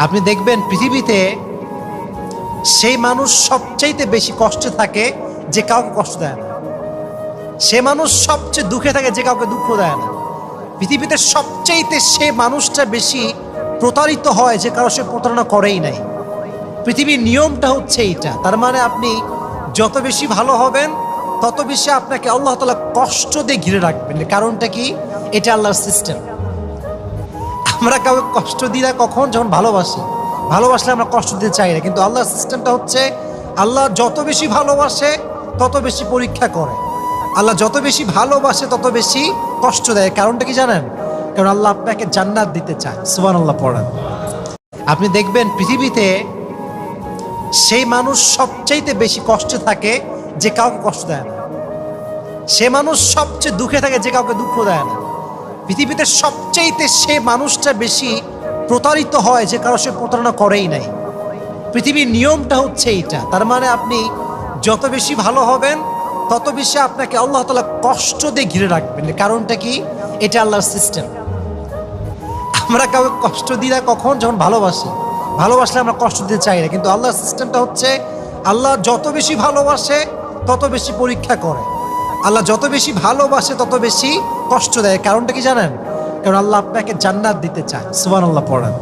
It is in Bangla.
আপনি দেখবেন পৃথিবীতে সেই মানুষ সবচাইতে বেশি কষ্টে থাকে যে কাউকে কষ্ট দেয় না। সে মানুষ সবচেয়ে দুঃখে থাকে যে কাউকে দুঃখ দেয় না। পৃথিবীতে সবচাইতে সে মানুষটা বেশি প্রতারিত হয় যে কারো সে প্রতারণা করেই নাই। পৃথিবীর নিয়মটা হচ্ছে এইটা। তার মানে আপনি যত বেশি ভালো হবেন তত বেশি আপনাকে আল্লাহ তাআলা কষ্ট দিয়ে ঘিরে রাখবেন। কারণটা কি? এটা আল্লাহর সিস্টেম। আমরা কাউকে কষ্ট দিই না কখন? যখন ভালোবাসি। ভালোবাসলে আমরা কষ্ট দিতে চাই না, কিন্তু আল্লাহর সিস্টেমটা হচ্ছে আল্লাহ যত বেশি ভালোবাসে তত বেশি পরীক্ষা করে। আল্লাহ যত বেশি ভালোবাসে তত বেশি কষ্ট দেয়। কারণটা কি জানেন? কারণ আল্লাহ আপনাকে জান্নাত দিতে চায়। সুবহানাল্লাহ পড়েন। আপনি দেখবেন পৃথিবীতে সেই মানুষ সবচাইতে বেশি কষ্টে থাকে যে কাউকে কষ্ট দেয় না। সে মানুষ সবচেয়ে দুঃখে থাকে যে কাউকে দুঃখ দেয় না। পৃথিবীতে সবচাইতে সে মানুষটা বেশি প্রতারিত হয় যে কারো সে প্রতারণা করেই নাই। পৃথিবীর নিয়মটা হচ্ছে এইটা। তার মানে আপনি যত বেশি ভালো হবেন তত বেশি আপনাকে আল্লাহ তাআলা কষ্ট দিয়ে ঘিরে রাখবেন। কারণটা কি? এটা আল্লাহর সিস্টেম। আমরা কাউকে কষ্ট দিই না কখন? যখন ভালোবাসি। ভালোবাসলে আমরা কষ্ট দিতে চাই না, কিন্তু আল্লাহর সিস্টেমটা হচ্ছে আল্লাহ যত বেশি ভালোবাসে তত বেশি পরীক্ষা করে। আল্লাহ যত বেশি ভালোবাসে তত বেশি কষ্ট দেয়। কারণটা কি জানেন? কারণ আল্লাহ আপনাকে জান্নাত দিতে চায়। সুবহানাল্লাহ পড়েন।